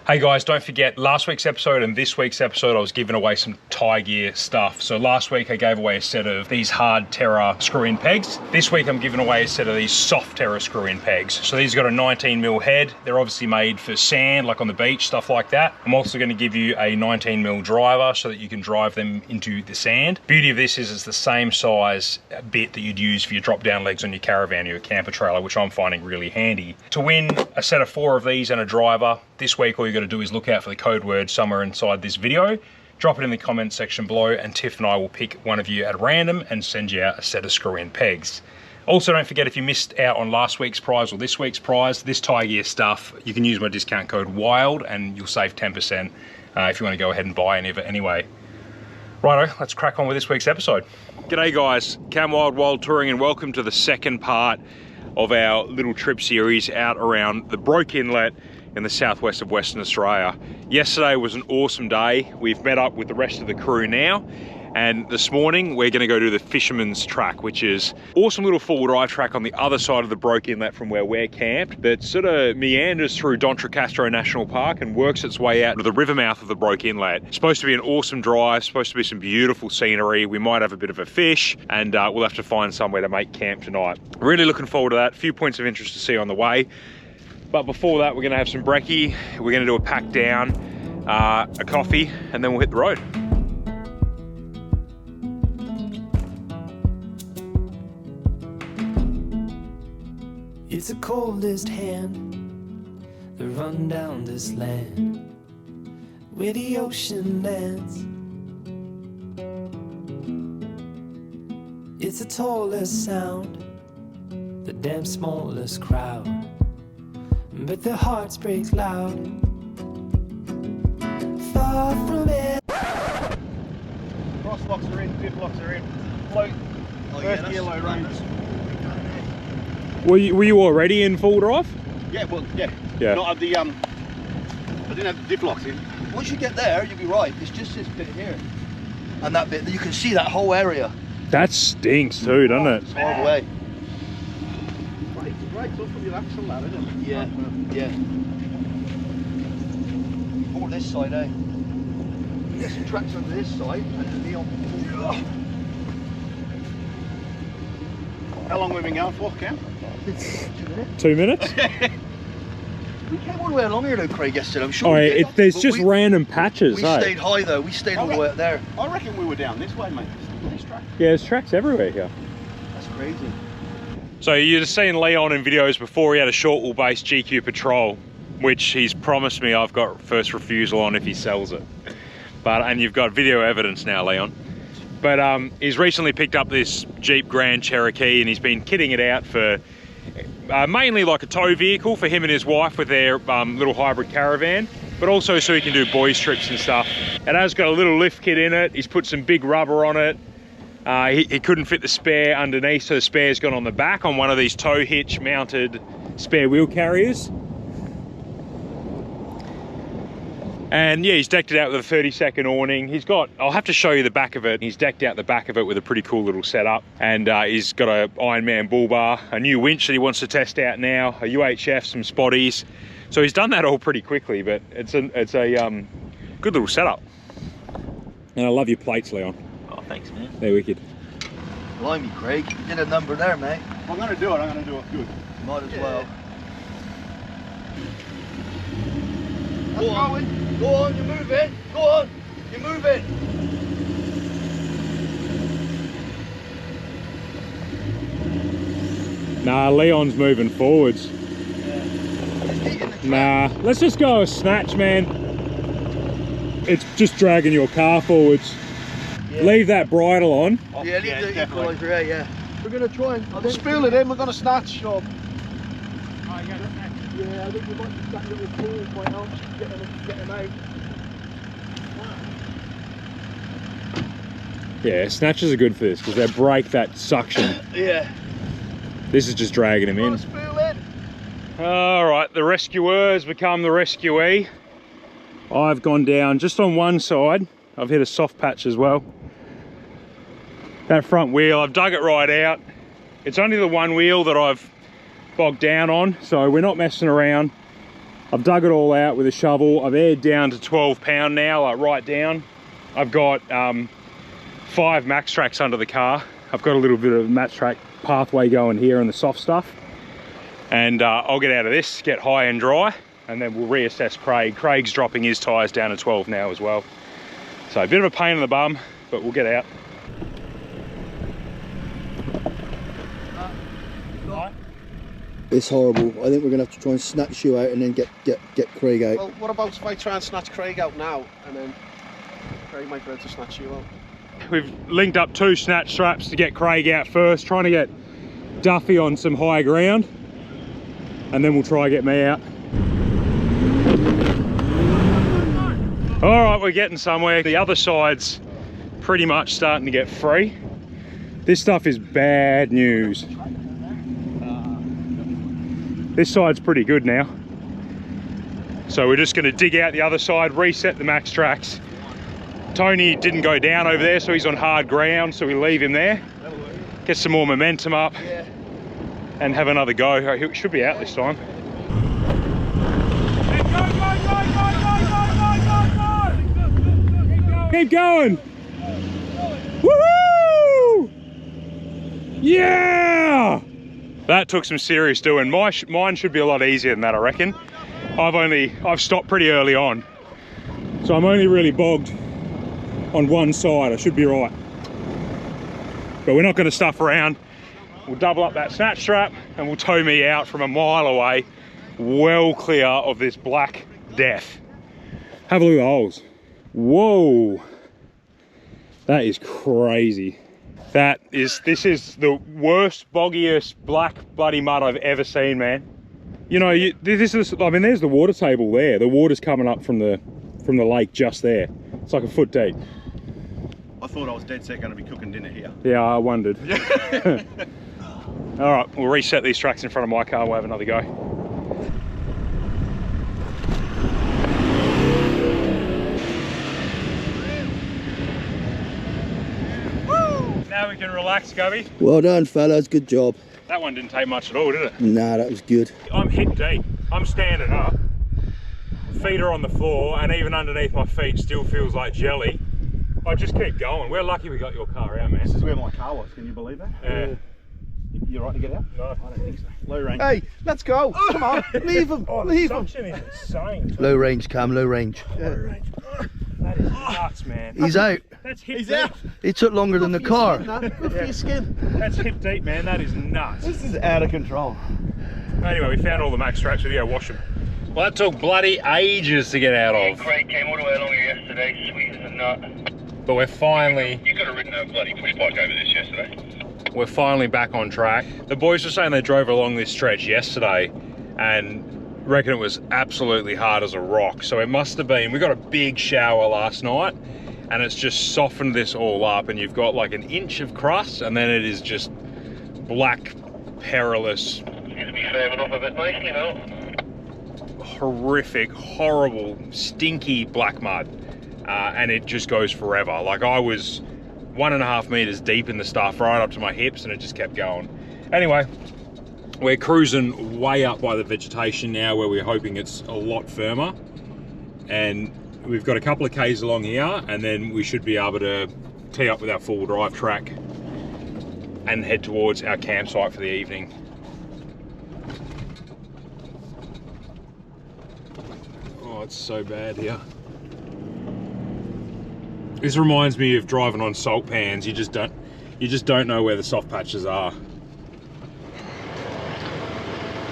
Hey guys, don't forget last week's episode and this week's episode I was giving away some tie gear stuff. So last week I gave away a set of these hard Terra screw-in pegs. This week I'm giving away a set of these soft Terra screw-in pegs. So these got a 19mm head. They're obviously made for sand, like on the beach, stuff like that. I'm also going to give you a 19mm driver so that you can drive them into the sand. Beauty of this is it's the same size bit that you'd use for your drop-down legs on your caravan or your camper trailer, which I'm finding really handy. To win a set of 4 of these and a driver, this week all you got to do is look out for the code word somewhere inside this video, drop it in the comments section below, and Tiff and I will pick one of you at random and send you out a set of screw-in pegs. Also, don't forget, if you missed out on last week's prize or this week's prize, this tie gear stuff, you can use my discount code WILD and you'll save 10% if you want to go ahead and buy any of it anyway. Righto, let's crack on with this week's episode. G'day guys, Cam Wild Touring, and welcome to the second part of our little trip series out around the Broke Inlet in the southwest of Western Australia. Yesterday was an awesome day. We've met up with the rest of the crew now, and this morning we're gonna go do the Fishermans Track, which is awesome little four-wheel drive track on the other side of the Broke Inlet from where we're camped that sort of meanders through D'Entrecasteaux National Park and works its way out to the river mouth of the Broke Inlet. It's supposed to be an awesome drive, supposed to be some beautiful scenery. We might have a bit of a fish, and we'll have to find somewhere to make camp tonight. Really looking forward to that. A few points of interest to see on the way. But before that, we're gonna have some brekkie, we're gonna do a pack down, a coffee, and then we'll hit the road. It's the coldest hand that run down this land where the ocean lands. It's the tallest sound, the damn smallest crowd, but their hearts break loud. Far from it. Cross locks are in, fifth locks are in. Float, first gear low range. Were you already in full drive? Yeah, well, yeah. Yeah. Not have the I didn't have the diff locks in. Once you get there, you'll be right. It's just this bit here, and that bit. You can see that whole area. That stinks too, doesn't it? It's all the way. Right up from your axle ladder, isn't it? Yeah, yeah. Or this side, eh? Get some tracks over this side, and then be on. How long have we been going for, Cam? 2 minutes? We came all the way along here though, Craig, yesterday. I'm sure. Oh, we did. there's But just random patches, We hey? stayed high though. We stayed all the way up there. I reckon we were down this way, mate. This track. Yeah, there's tracks everywhere here. That's crazy. So you've just seen Leon in videos before. He had a short wheelbase GQ Patrol, which he's promised me I've got first refusal on if he sells it. And you've got video evidence now, Leon. But he's recently picked up this Jeep Grand Cherokee, and he's been kitting it out for mainly like a tow vehicle for him and his wife with their little hybrid caravan, but also so he can do boys trips and stuff. It has got a little lift kit in it. He's put some big rubber on it. He couldn't fit the spare underneath, so the spare's gone on the back on one of these tow hitch mounted spare wheel carriers. And yeah, he's decked it out with a 30-second awning. He's got, I'll have to show you the back of it. He's decked out the back of it with a pretty cool little setup. And he's got a Ironman bull bar, a new winch that he wants to test out now, a UHF, some spotties. So he's done that all pretty quickly, but it's a good little setup. And I love your plates, Leon. Oh, thanks, man. They're wicked. Blimey, Craig. You did a number there, mate. If I'm going to do it, I'm going to do it good. Might as well. Go on. Go on, you're moving. Go on, you're moving. Nah, Leon's moving forwards. Nah, let's just go a snatch, man. It's just dragging your car forwards. Yeah. Leave that bridle on. Yeah, leave the equaliser, yeah. We're going to try and... Spill it in, we're going to snatch. Yeah, I think we might just that little pool point out, get them out. Yeah, snatches are good for this because they break that suction. Yeah. This is just dragging him in. All right, the rescuer has become the rescuee. I've gone down just on one side. I've hit a soft patch as well. That front wheel, I've dug it right out. It's only the one wheel that I've bogged down on, so we're not messing around. I've dug it all out with a shovel. I've aired down to 12 pound now, like right down. I've got 5 max tracks under the car. I've got a little bit of max track pathway going here in the soft stuff. And I'll get out of this, get high and dry, and then we'll reassess Craig. Craig's dropping his tyres down to 12 now as well. So a bit of a pain in the bum, but we'll get out. It's horrible. I think we're gonna have to try and snatch you out and then get Craig out. Well, what about if I try and snatch Craig out now, and then Craig might be able to snatch you out? We've linked up 2 snatch straps to get Craig out first, trying to get Duffy on some high ground, and then we'll try and get me out. All right, we're getting somewhere. The other side's pretty much starting to get free. This stuff is bad news. This side's pretty good now. So we're just gonna dig out the other side, reset the max tracks. Tony didn't go down over there, so he's on hard ground, so we leave him there. Get some more momentum up and have another go. He should be out this time. Keep going! Woohoo! Yeah! That took some serious doing. Mine should be a lot easier than that, I reckon. I've stopped pretty early on, so I'm only really bogged on one side. I should be right, but we're not going to stuff around. We'll double up that snatch strap and we'll tow me out from a mile away, well clear of this black death. Have a look at the holes. Whoa, that is crazy. This is the worst, boggiest black bloody mud I've ever seen, man. You know, this is, I mean, there's the water table there. The water's coming up from the lake just there. It's like a foot deep. I thought I was dead set going to be cooking dinner here. Yeah, I wondered. All right, we'll reset these tracks in front of my car. We'll have another go. Now we can relax, Gubby. Well done, fellas. Good job. That one didn't take much at all, did it? Nah, that was good. I'm hip deep. I'm standing up. Feet are on the floor, and even underneath my feet still feels like jelly. I just keep going. We're lucky we got your car out, man. This is where my car was. Can you believe that? Yeah. You right to get out? No, I don't think so. Low range. Hey, let's go. Come on, leave him. Leave him. Suction is insane. Low range, Cam. Low range. Low range. That is nuts, man. He's out. That's hip He's deep. out. It took longer than the car. Good for your skin. That's hip deep, man. That is nuts. This is out of control. Anyway, we found all the max tracks. We go wash them. Well, that took bloody ages to get out of. Craig came all the way along here yesterday, sweet as a nut. But we're finally... You could have ridden a bloody push bike over this yesterday. We're finally back on track. The boys were saying they drove along this stretch yesterday and reckon it was absolutely hard as a rock. So it must have been, we got a big shower last night and it's just softened this all up, and you've got like an inch of crust and then it is just black, perilous. It's going to be firming up a bit nicely now. Horrific, horrible, stinky black mud. And it just goes forever. Like I was 1.5 meters deep in the stuff right up to my hips and it just kept going. Anyway, we're cruising way up by the vegetation now where we're hoping it's a lot firmer. And we've got a couple of Ks along here and then we should be able to tee up with our four-wheel drive track and head towards our campsite for the evening. Oh, it's so bad here. This reminds me of driving on salt pans. You just don't know where the soft patches are.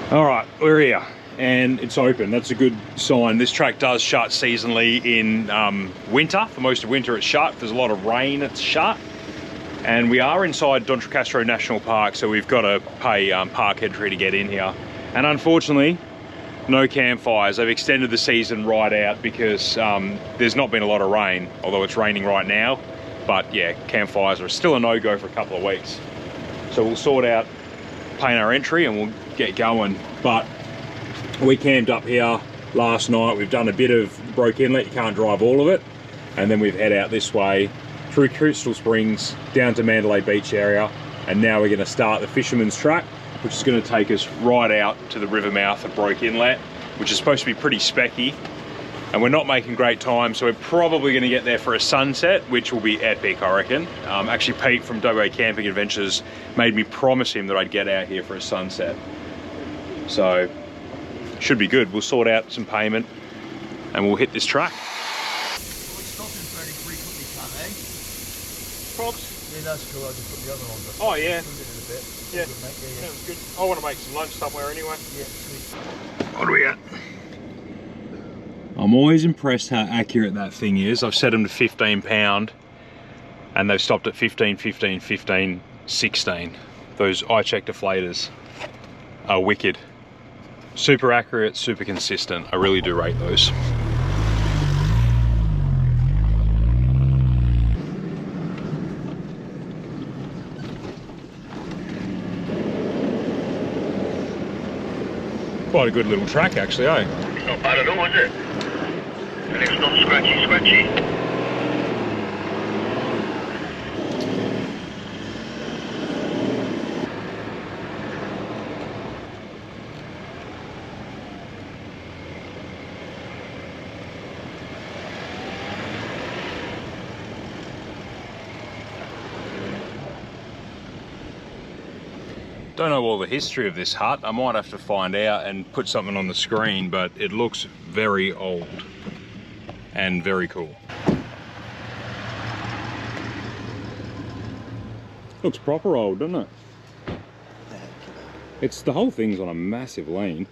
All right, we're here and it's open. That's a good sign. This track does shut seasonally in winter. For most of winter it's shut. If there's a lot of rain, it's shut. And we are inside D'Entrecasteaux National Park, so we've got to pay park entry to get in here. And unfortunately, no campfires. They've extended the season right out because there's not been a lot of rain, although it's raining right now. But yeah, campfires are still a no-go for a couple of weeks. So we'll sort out paying our entry and we'll get going. But we camped up here last night. We've done a bit of Broke Inlet. You can't drive all of it. And then we've head out this way through Crystal Springs down to Mandalay Beach area. And now we're going to start the Fisherman's Track, which is going to take us right out to the river mouth of Broke Inlet. which is supposed to be pretty specky, and we're not making great time, so we're probably going to get there for a sunset, which will be epic, I reckon. Actually, Pete from WA Camping Adventures made me promise him that I'd get out here for a sunset. So, should be good. We'll sort out some payment and we'll hit this track. Props. Yeah, that's cool. I just put the other on. But Oh yeah. a bit. Yeah. Good, mate. Yeah, That was good. I want to make some lunch somewhere anyway. yeah, sweet. What are we at? I'm always impressed how accurate that thing is. I've set them to 15 pound and they've stopped at 15, 15, 15, 16. Those iCheck deflators are wicked. Super accurate, super consistent. I really do rate those. Quite a good little track actually, eh? It's not bad at all, is it? And it's not scratchy. Don't know all the history of this hut. I might have to find out and put something on the screen, but it looks very old and very cool. Looks proper old, doesn't it? It's the whole thing's on a massive lean.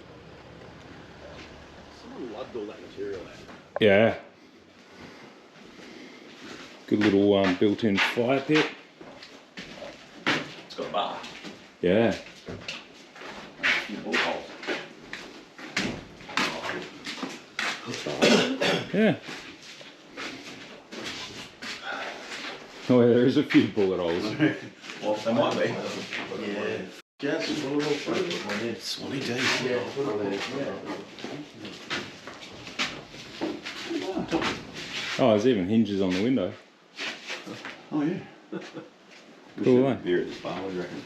Someone loved all that material out. Yeah. Good little built-in fire pit. It's got a bar. Yeah. Yeah. Oh, yeah, there is a few bullet holes. Well, there might be. Yeah. Yes, Swanee D. Yeah. Oh, there's even hinges on the window. Oh, yeah. Cool, eh? Near this bar, what do you reckon?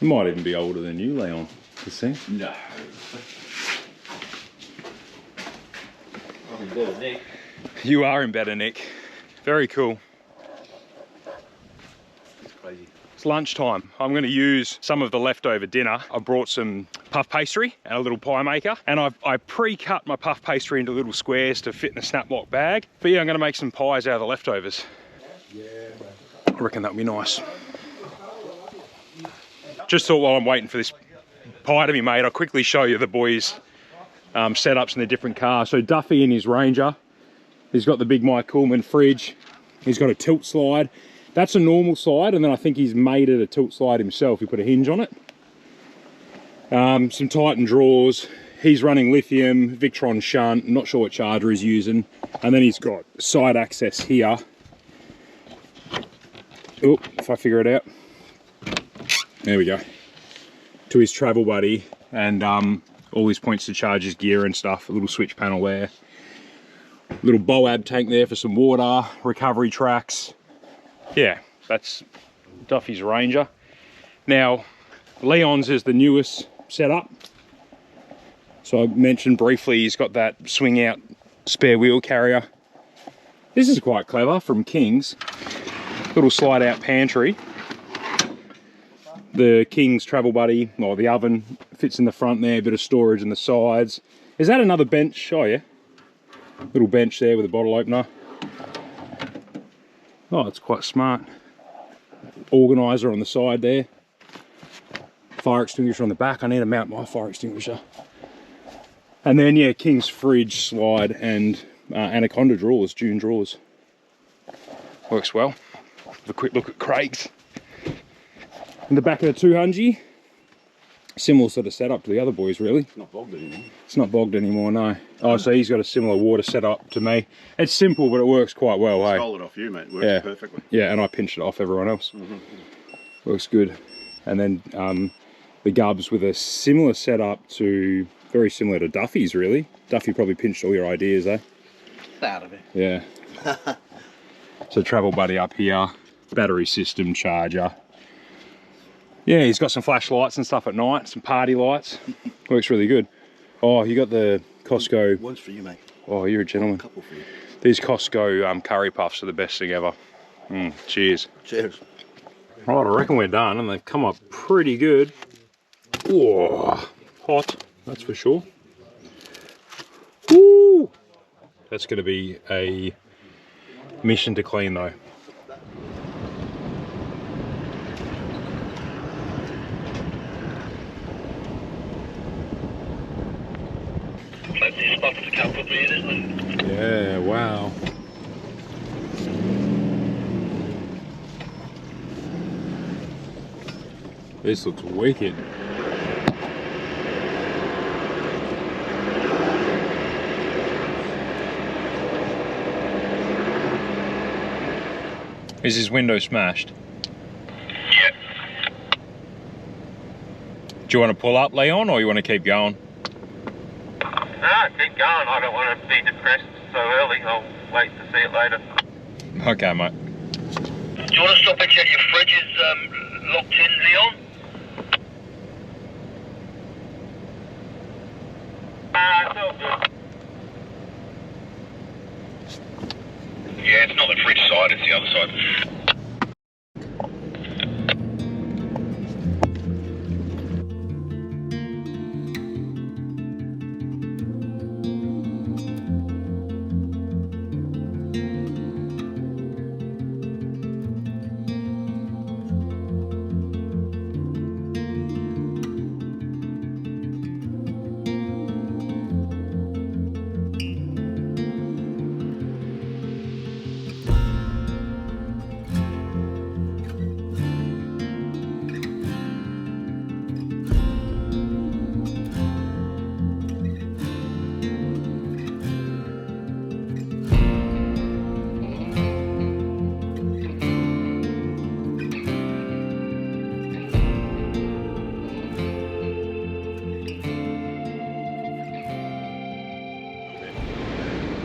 It might even be older than you, Leon, this thing. No. I'm in better nick. You are in better nick. Very cool. It's crazy. It's lunchtime. I'm going to use some of the leftover dinner. I brought some puff pastry and a little pie maker, and I pre-cut my puff pastry into little squares to fit in a snap lock bag. But yeah, I'm going to make some pies out of the leftovers. I reckon that'll be nice. Just thought while I'm waiting for this pie to be made, I'll quickly show you the boys' setups in the different cars. So Duffy in his Ranger, he's got the big Mike Coolman fridge. He's got a tilt slide. That's a normal slide, and then I think he's made it a tilt slide himself. He put a hinge on it. Some Titan drawers. He's running lithium, Victron shunt. I'm not sure what charger he's using. And then he's got side access here. Oh, if I figure it out. There we go. To his travel buddy, and all his points to charge his gear and stuff. A little switch panel there. Little BOAB tank there for some water, recovery tracks. Yeah, that's Duffy's Ranger. Now, Leon's is the newest setup. So I mentioned briefly he's got that swing out spare wheel carrier. This is quite clever from King's. Little slide out pantry. The King's travel buddy, or the oven, fits in the front there, a bit of storage in the sides. Is that another bench? Oh yeah. Little bench there with a bottle opener. Oh, it's quite smart. Organiser on the side there. Fire extinguisher on the back. I need to mount my fire extinguisher. And then yeah, King's fridge, slide, and Anaconda drawers, June drawers. Works well. Have a quick look at Craig's. In the back of the 200, similar sort of setup to the other boys, really. It's not bogged anymore. It's not bogged anymore, no. Oh, so he's got a similar water setup to me. It's simple, but it works quite well, hey? Stole it off you, mate. Works perfectly. Yeah, and I pinched it off everyone else. Works good. And then the Gubs with a similar setup to, very similar to Duffy's, really. Duffy probably pinched all your ideas, eh? Out of it. Yeah. So travel buddy up here, battery system, charger. Yeah, he's got some flashlights and stuff at night, some party lights. Works really good. Oh, you got the Costco. One's for you, mate. Oh, you're a gentleman. A couple for you. These Costco curry puffs are the best thing ever. Cheers. Cheers. Right, I reckon we're done, and they've come up pretty good. Oh, hot, that's for sure. Woo! That's going to be a mission to clean though. Plenty of spots to camp up here, isn't there? Yeah, wow. This looks wicked. Is his window smashed? Yeah. Do you want to pull up, Leon, or you want to keep going? Nah, keep going. I don't want to be depressed so early. I'll wait to see it later. Okay, mate. Do you want to stop and check your fridge is locked in, Leon? It's all good. Yeah, it's not the fridge side, it's the other side.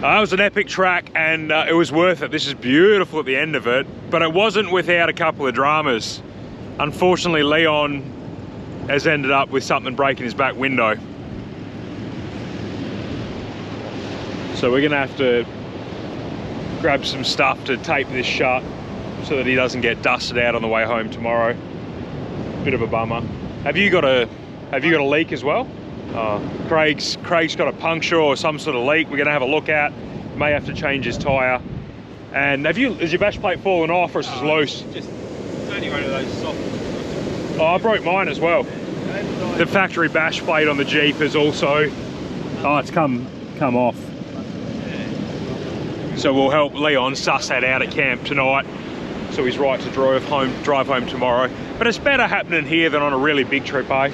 That was an epic track, and it was worth it. This is beautiful at the end of it, but it wasn't without a couple of dramas. Unfortunately, Leon has ended up with something breaking his back window. So we're gonna have to grab some stuff to tape this shut so that he doesn't get dusted out on the way home tomorrow. Bit of a bummer. Have you got a leak as well? Craig's got a puncture or some sort of leak we're gonna have a look at. May have to change his tyre. And has your bash plate fallen off, or is it loose? It's only one of those soft. Oh, I broke mine as well. The factory bash plate on the Jeep is also, it's come off. So we'll help Leon suss that out at camp tonight, so he's right to drive home tomorrow. But it's better happening here than on a really big trip, eh?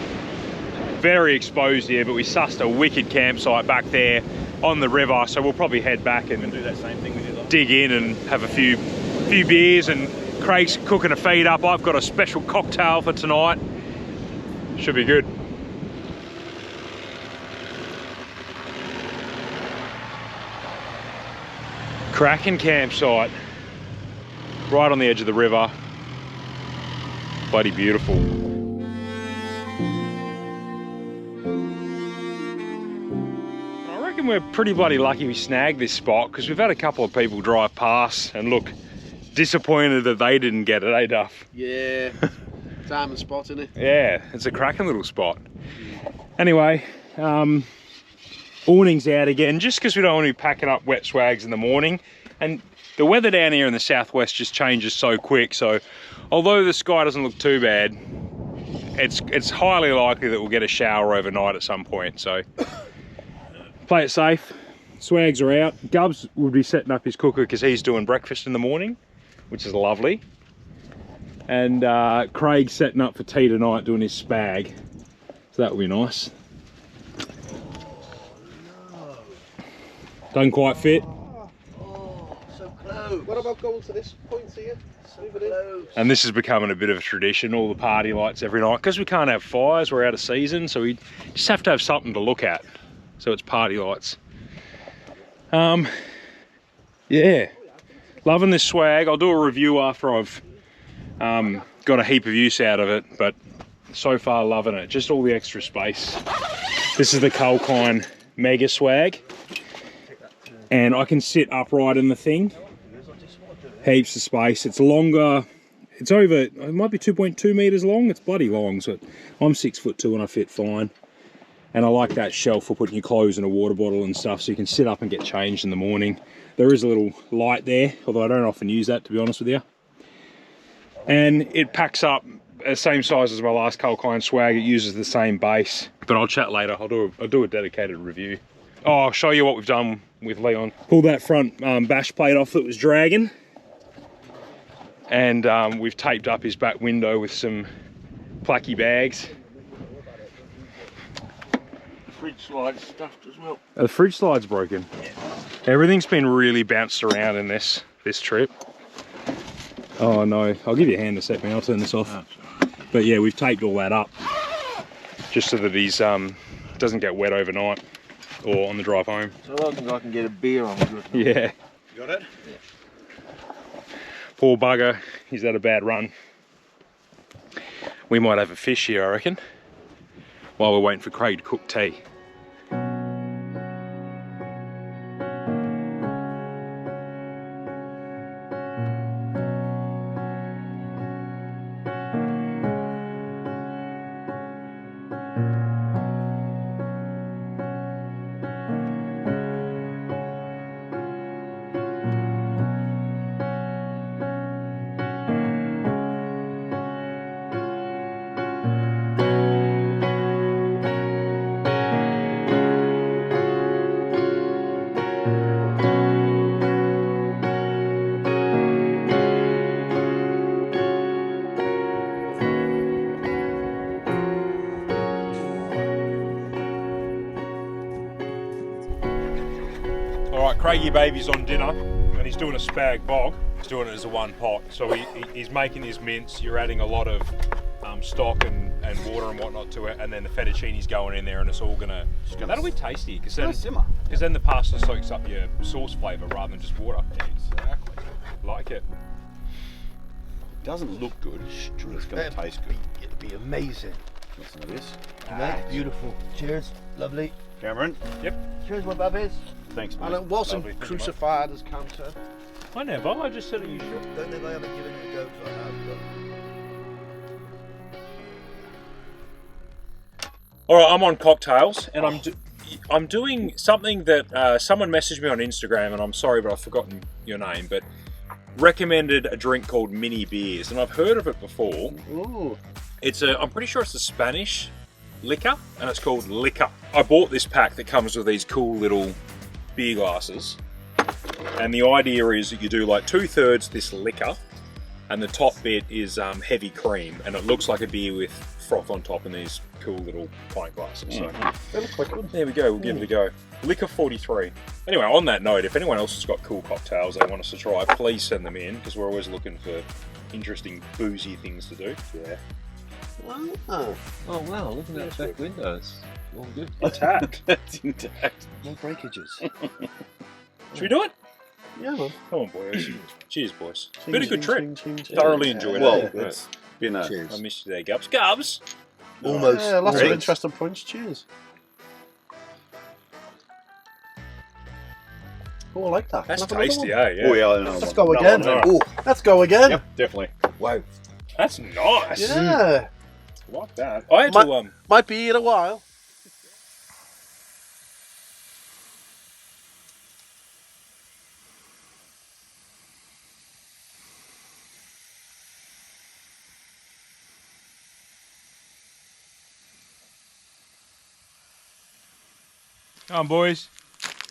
Very exposed here, but we sussed a wicked campsite back there on the river, so we'll probably head back and Do that same thing we did. dig in and have a few beers, and Craig's cooking a feed up. I've got a special cocktail for tonight. Should be good. Cracking campsite, right on the edge of the river. Bloody beautiful. We're pretty bloody lucky we snagged this spot, because we've had a couple of people drive past and look disappointed that they didn't get it, eh, Duff? Yeah, diamond spot, isn't it? Yeah, it's a cracking little spot. Anyway, awning's out again, just because we don't want to be packing up wet swags in the morning. And the weather down here in the southwest just changes so quick, so although the sky doesn't look too bad, it's highly likely that we'll get a shower overnight at some point, so play it safe. Swags are out. Gubs would be setting up his cooker because he's doing breakfast in the morning, which is lovely. And Craig's setting up for tea tonight, doing his spag. So that will be nice. Doesn't quite fit. Oh, so close. What about going to this point here? So close. And this is becoming a bit of a tradition, all the party lights every night. Because we can't have fires, we're out of season, so we just have to have something to look at. So it's party lights. Yeah, loving this swag. I'll do a review after I've got a heap of use out of it, but so far loving it. Just all the extra space. This is the Kalkine Mega Swag. And I can sit upright in the thing. Heaps of space. It's longer. It's over, it might be 2.2 meters long. It's bloody long. So I'm 6'2" and I fit fine. And I like that shelf for putting your clothes in a water bottle and stuff, so you can sit up and get changed in the morning. There is a little light there, although I don't often use that, to be honest with you. And it packs up the same size as my last Kalkine Swag. It uses the same base, but I'll chat later. I'll do a dedicated review. Oh, I'll show you what we've done with Leon. Pulled that front bash plate off that was dragging, and we've taped up his back window with some placky bags. Fridge slide stuffed as well. The fridge slide's broken. Yeah. Everything's been really bounced around in this trip. Oh no, I'll give you a hand a sec, man. I'll turn this off. But yeah, we've taped all that up just so that he's doesn't get wet overnight or on the drive home. So long as I can get a beer on good. Yeah. Got it? Yeah. Poor bugger, he's had a bad run. We might have a fish here, I reckon, while we're waiting for Craig to cook tea. Craigie baby's on dinner and he's doing a spag bog. He's doing it as a one pot. So he's making his mince. You're adding a lot of stock and water and whatnot to it, and then the fettuccine's going in there, and it's all gonna that'll be tasty because then the pasta soaks up your sauce flavour rather than just water. Exactly. Like it. It doesn't look good, but it's going to taste good. It'll be amazing. Listen to this. Mate, beautiful. Cheers. Lovely. Cameron. Yep. Cheers, my babbies. Thanks, mate. And it wasn't Lovely. crucified as cancer. I never. I just said it. You should. Don't think I haven't given it a go, because I have, but... All right, I'm on cocktails, and I'm doing something that someone messaged me on Instagram, and I'm sorry, but I've forgotten your name, but recommended a drink called mini beers, and I've heard of it before. Ooh. I'm pretty sure it's a Spanish liquor, and it's called Liquor. I bought this pack that comes with these cool little beer glasses, and the idea is that you do like 2/3 this liquor, and the top bit is heavy cream, and it looks like a beer with froth on top in these cool little pint glasses. So They look quite good. there we go, we'll give it a go. Liquor 43. Anyway, on that note, if anyone else has got cool cocktails they want us to try, please send them in, because we're always looking for interesting boozy things to do. Yeah. Wow. Oh wow, look at that back windows. All good. Intact. That's intact. No breakages. Should we do it? Yeah, man. Come on, boys. Cheers, boys. Been a good trip. Ching. Thoroughly enjoyed Well, it. it's been a... Cheers. I missed you there, Gubs. Gubs! Almost. Yeah, lots of Great. interesting points. Cheers. Oh, I like that. That's Can I have another tasty, one? eh? Yeah. Oh, yeah, I know. Let's go again. no. Oh, let's go again. Yep, definitely. Wow. That's nice. Yeah. I like that. I had to, Might be in a while. Come on, boys.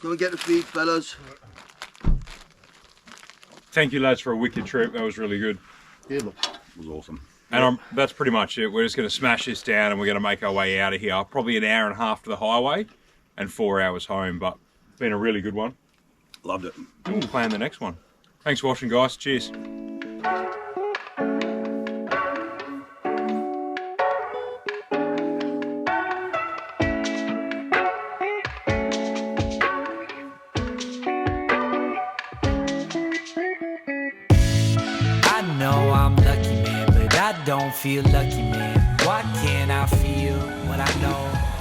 Go and get the feed, fellas. Thank you, lads, for a wicked trip. That was really good. Yeah, look. It was awesome. And that's pretty much it. We're just going to smash this down and we're going to make our way out of here. Probably an hour and a half to the highway and 4 hours home, but it's been a really good one. Loved it. We'll plan the next one. Thanks for watching, guys. Cheers. I know I'm lucky, man, but I don't feel lucky, man. Why can't I feel what I know?